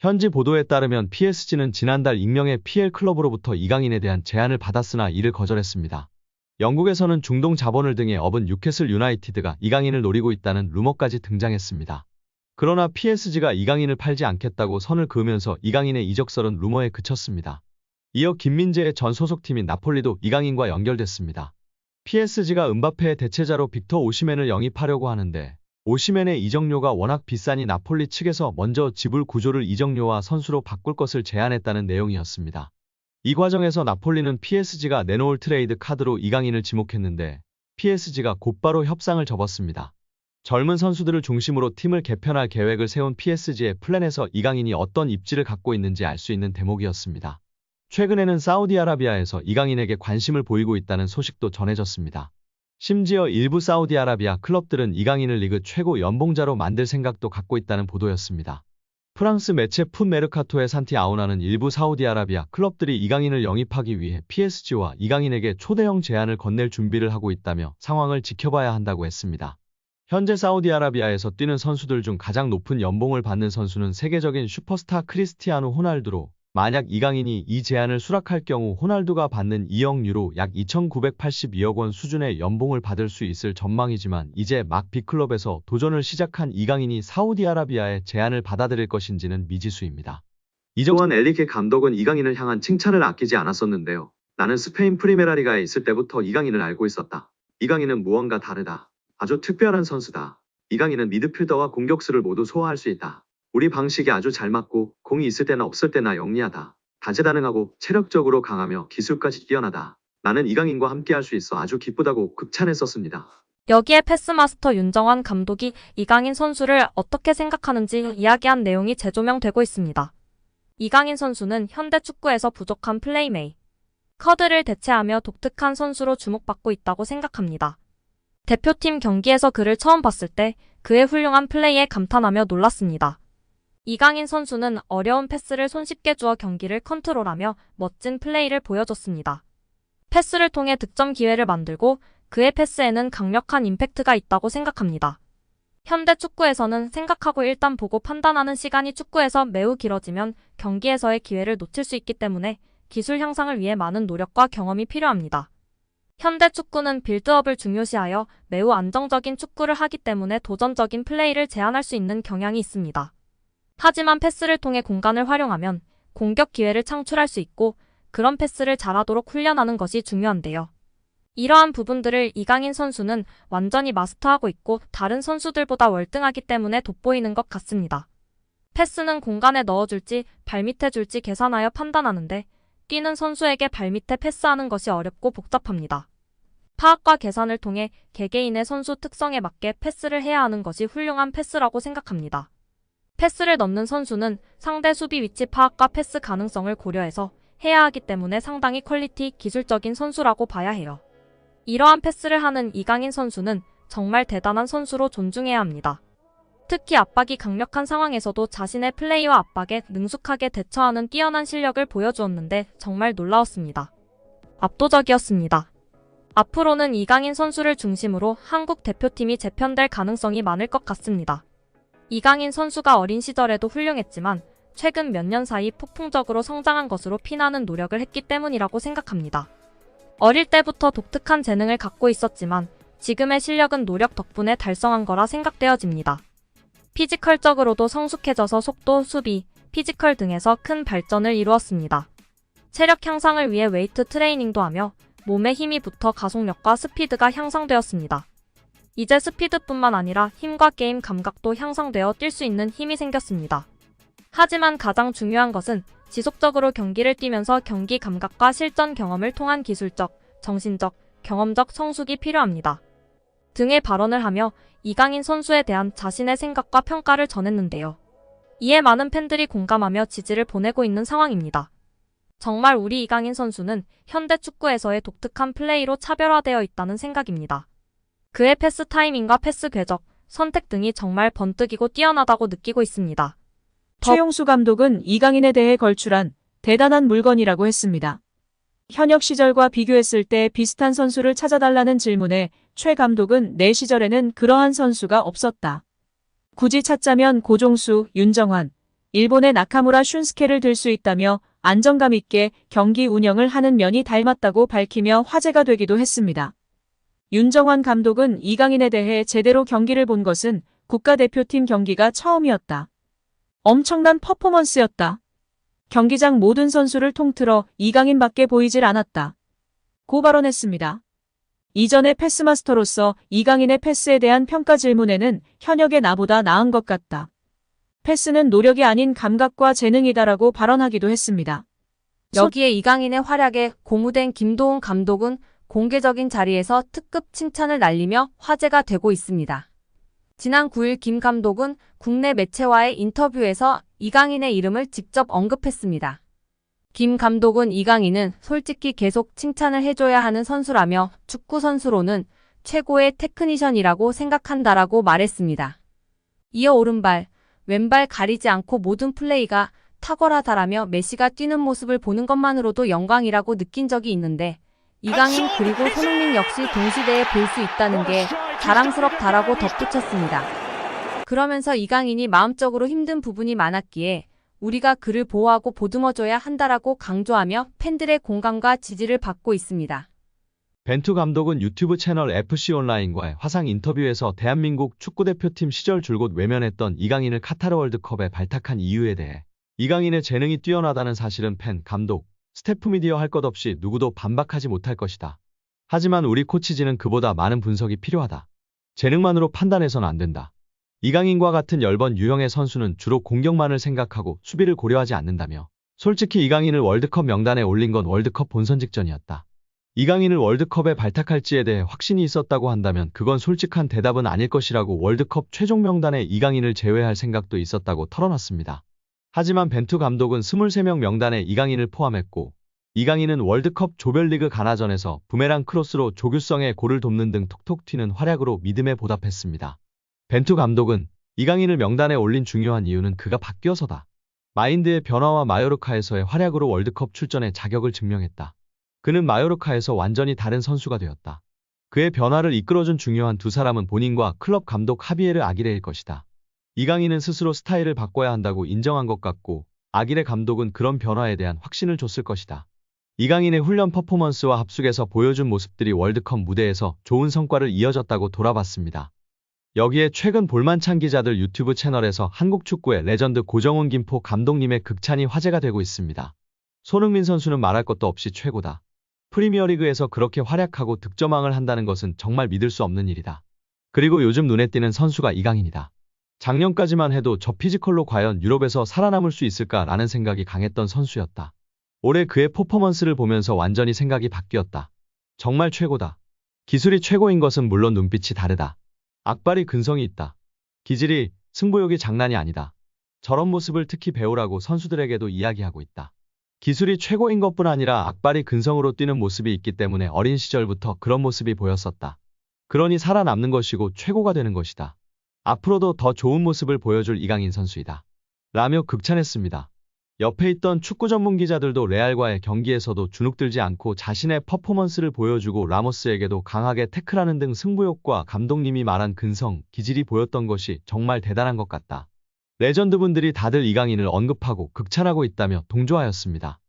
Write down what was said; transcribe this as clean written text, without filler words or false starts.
현지 보도에 따르면 PSG는 지난달 익명의 PL 클럽으로부터 이강인에 대한 제안을 받았으나 이를 거절했습니다. 영국에서는 중동 자본을 등에 업은 뉴캐슬 유나이티드가 이강인을 노리고 있다는 루머까지 등장했습니다. 그러나 PSG가 이강인을 팔지 않겠다고 선을 그으면서 이강인의 이적설은 루머에 그쳤습니다. 이어 김민재의 전 소속팀인 나폴리도 이강인과 연결됐습니다. PSG가 음바페의 대체자로 빅터 오시멘을 영입하려고 하는데 오시멘의 이적료가 워낙 비싸니 나폴리 측에서 먼저 지불 구조를 이적료와 선수로 바꿀 것을 제안했다는 내용이었습니다. 이 과정에서 나폴리는 PSG가 내놓을 트레이드 카드로 이강인을 지목했는데 PSG가 곧바로 협상을 접었습니다. 젊은 선수들을 중심으로 팀을 개편할 계획을 세운 PSG의 플랜에서 이강인이 어떤 입지를 갖고 있는지 알 수 있는 대목이었습니다. 최근에는 사우디아라비아에서 이강인에게 관심을 보이고 있다는 소식도 전해졌습니다. 심지어 일부 사우디아라비아 클럽들은 이강인을 리그 최고 연봉자로 만들 생각도 갖고 있다는 보도였습니다. 프랑스 매체 풋 메르카토의 산티 아우나는 일부 사우디아라비아 클럽들이 이강인을 영입하기 위해 PSG와 이강인에게 초대형 제안을 건넬 준비를 하고 있다며 상황을 지켜봐야 한다고 했습니다. 현재 사우디아라비아에서 뛰는 선수들 중 가장 높은 연봉을 받는 선수는 세계적인 슈퍼스타 크리스티아누 호날두로 만약 이강인이 이 제안을 수락할 경우 호날두가 받는 2억 유로 약 2,982억 원 수준의 연봉을 받을 수 있을 전망이지만 이제 막 B클럽에서 도전을 시작한 이강인이 사우디아라비아의 제안을 받아들일 것인지는 미지수입니다. 이정환 엘리케 감독은 이강인을 향한 칭찬을 아끼지 않았었는데요. 나는 스페인 프리메라리가에 있을 때부터 이강인을 알고 있었다. 이강인은 무언가 다르다. 아주 특별한 선수다. 이강인은 미드필더와 공격수를 모두 소화할 수 있다. 우리 방식이 아주 잘 맞고 공이 있을 때나 없을 때나 영리하다. 다재다능하고 체력적으로 강하며 기술까지 뛰어나다. 나는 이강인과 함께할 수 있어 아주 기쁘다고 극찬했었습니다. 여기에 패스마스터 윤정환 감독이 이강인 선수를 어떻게 생각하는지 이야기한 내용이 재조명되고 있습니다. 이강인 선수는 현대 축구에서 부족한 플레이메이커들을 대체하며 독특한 선수로 주목받고 있다고 생각합니다. 대표팀 경기에서 그를 처음 봤을 때 그의 훌륭한 플레이에 감탄하며 놀랐습니다. 이강인 선수는 어려운 패스를 손쉽게 주어 경기를 컨트롤하며 멋진 플레이를 보여줬습니다. 패스를 통해 득점 기회를 만들고 그의 패스에는 강력한 임팩트가 있다고 생각합니다. 현대 축구에서는 생각하고 일단 보고 판단하는 시간이 축구에서 매우 길어지면 경기에서의 기회를 놓칠 수 있기 때문에 기술 향상을 위해 많은 노력과 경험이 필요합니다. 현대 축구는 빌드업을 중요시하여 매우 안정적인 축구를 하기 때문에 도전적인 플레이를 제한할 수 있는 경향이 있습니다. 하지만 패스를 통해 공간을 활용하면 공격 기회를 창출할 수 있고 그런 패스를 잘하도록 훈련하는 것이 중요한데요. 이러한 부분들을 이강인 선수는 완전히 마스터하고 있고 다른 선수들보다 월등하기 때문에 돋보이는 것 같습니다. 패스는 공간에 넣어줄지 발밑에 줄지 계산하여 판단하는데 뛰는 선수에게 발밑에 패스하는 것이 어렵고 복잡합니다. 파악과 계산을 통해 개개인의 선수 특성에 맞게 패스를 해야 하는 것이 훌륭한 패스라고 생각합니다. 패스를 넣는 선수는 상대 수비 위치 파악과 패스 가능성을 고려해서 해야 하기 때문에 상당히 퀄리티 기술적인 선수라고 봐야 해요. 이러한 패스를 하는 이강인 선수는 정말 대단한 선수로 존중해야 합니다. 특히 압박이 강력한 상황에서도 자신의 플레이와 압박에 능숙하게 대처하는 뛰어난 실력을 보여주었는데 정말 놀라웠습니다. 압도적이었습니다. 앞으로는 이강인 선수를 중심으로 한국 대표팀이 재편될 가능성이 많을 것 같습니다. 이강인 선수가 어린 시절에도 훌륭했지만 최근 몇 년 사이 폭풍적으로 성장한 것으로 피나는 노력을 했기 때문이라고 생각합니다. 어릴 때부터 독특한 재능을 갖고 있었지만 지금의 실력은 노력 덕분에 달성한 거라 생각되어집니다. 피지컬적으로도 성숙해져서 속도, 수비, 피지컬 등에서 큰 발전을 이루었습니다. 체력 향상을 위해 웨이트 트레이닝도 하며 몸에 힘이 붙어 가속력과 스피드가 향상되었습니다. 이제 스피드뿐만 아니라 힘과 게임 감각도 향상되어 뛸 수 있는 힘이 생겼습니다. 하지만 가장 중요한 것은 지속적으로 경기를 뛰면서 경기 감각과 실전 경험을 통한 기술적, 정신적, 경험적 성숙이 필요합니다. 등의 발언을 하며 이강인 선수에 대한 자신의 생각과 평가를 전했는데요. 이에 많은 팬들이 공감하며 지지를 보내고 있는 상황입니다. 정말 우리 이강인 선수는 현대 축구에서의 독특한 플레이로 차별화되어 있다는 생각입니다. 그의 패스 타이밍과 패스 궤적, 선택 등이 정말 번뜩이고 뛰어나다고 느끼고 있습니다. 최용수 감독은 이강인에 대해 걸출한 대단한 물건이라고 했습니다. 현역 시절과 비교했을 때 비슷한 선수를 찾아달라는 질문에 최 감독은 내 시절에는 그러한 선수가 없었다. 굳이 찾자면 고종수, 윤정환, 일본의 나카무라 슌스케를 들 수 있다며 안정감 있게 경기 운영을 하는 면이 닮았다고 밝히며 화제가 되기도 했습니다. 윤정환 감독은 이강인에 대해 제대로 경기를 본 것은 국가대표팀 경기가 처음이었다. 엄청난 퍼포먼스였다. 경기장 모든 선수를 통틀어 이강인밖에 보이질 않았다. 고 발언했습니다. 이전의 패스마스터로서 이강인의 패스에 대한 평가 질문에는 현역의 나보다 나은 것 같다. 패스는 노력이 아닌 감각과 재능이다라고 발언하기도 했습니다. 여기에 이강인의 활약에 고무된 김도훈 감독은 공개적인 자리에서 특급 칭찬을 날리며 화제가 되고 있습니다. 지난 9일 김 감독은 국내 매체와의 인터뷰에서 이강인의 이름을 직접 언급했습니다. 김 감독은 이강인은 솔직히 계속 칭찬을 해줘야 하는 선수라며 축구 선수로는 최고의 테크니션이라고 생각한다라고 말했습니다. 이어 오른발, 왼발 가리지 않고 모든 플레이가 탁월하다라며 메시가 뛰는 모습을 보는 것만으로도 영광이라고 느낀 적이 있는데 이강인 그리고 손흥민 역시 동시대에 볼 수 있다는 게 자랑스럽다라고 덧붙였습니다. 그러면서 이강인이 마음적으로 힘든 부분이 많았기에 우리가 그를 보호하고 보듬어줘야 한다라고 강조하며 팬들의 공감과 지지를 받고 있습니다. 벤투 감독은 유튜브 채널 FC 온라인과의 화상 인터뷰에서 대한민국 축구대표팀 시절 줄곧 외면했던 이강인을 카타르 월드컵에 발탁한 이유에 대해 이강인의 재능이 뛰어나다는 사실은 팬, 감독, 스태프 미디어 할 것 없이 누구도 반박하지 못할 것이다. 하지만 우리 코치진은 그보다 많은 분석이 필요하다. 재능만으로 판단해서는 안 된다. 이강인과 같은 열번 유형의 선수는 주로 공격만을 생각하고 수비를 고려하지 않는다며 솔직히 이강인을 월드컵 명단에 올린 건 월드컵 본선 직전이었다. 이강인을 월드컵에 발탁할지에 대해 확신이 있었다고 한다면 그건 솔직한 대답은 아닐 것이라고 월드컵 최종 명단에 이강인을 제외할 생각도 있었다고 털어놨습니다. 하지만 벤투 감독은 23명 명단에 이강인을 포함했고 이강인은 월드컵 조별리그 가나전에서 부메랑 크로스로 조규성의 골을 돕는 등 톡톡 튀는 활약으로 믿음에 보답했습니다. 벤투 감독은 이강인을 명단에 올린 중요한 이유는 그가 바뀌어서다. 마인드의 변화와 마요르카에서의 활약으로 월드컵 출전의 자격을 증명했다. 그는 마요르카에서 완전히 다른 선수가 되었다. 그의 변화를 이끌어준 중요한 두 사람은 본인과 클럽 감독 하비에르 아기레일 것이다. 이강인은 스스로 스타일을 바꿔야 한다고 인정한 것 같고 아기레 감독은 그런 변화에 대한 확신을 줬을 것이다. 이강인의 훈련 퍼포먼스와 합숙에서 보여준 모습들이 월드컵 무대에서 좋은 성과를 이어졌다고 돌아봤습니다. 여기에 최근 볼만찬 기자들 유튜브 채널에서 한국 축구의 레전드 고정훈 김포 감독님의 극찬이 화제가 되고 있습니다. 손흥민 선수는 말할 것도 없이 최고다. 프리미어리그에서 그렇게 활약하고 득점왕을 한다는 것은 정말 믿을 수 없는 일이다. 그리고 요즘 눈에 띄는 선수가 이강인이다. 작년까지만 해도 저 피지컬로 과연 유럽에서 살아남을 수 있을까라는 생각이 강했던 선수였다. 올해 그의 퍼포먼스를 보면서 완전히 생각이 바뀌었다. 정말 최고다. 기술이 최고인 것은 물론 눈빛이 다르다. 악발이 근성이 있다. 기질이, 승부욕이 장난이 아니다. 저런 모습을 특히 배우라고 선수들에게도 이야기하고 있다. 기술이 최고인 것뿐 아니라 악발이 근성으로 뛰는 모습이 있기 때문에 어린 시절부터 그런 모습이 보였었다. 그러니 살아남는 것이고 최고가 되는 것이다. 앞으로도 더 좋은 모습을 보여줄 이강인 선수이다. 라며 극찬했습니다. 옆에 있던 축구 전문 기자들도 레알과의 경기에서도 주눅들지 않고 자신의 퍼포먼스를 보여주고 라모스에게도 강하게 태클하는 등 승부욕과 감독님이 말한 근성, 기질이 보였던 것이 정말 대단한 것 같다. 레전드분들이 다들 이강인을 언급하고 극찬하고 있다며 동조하였습니다.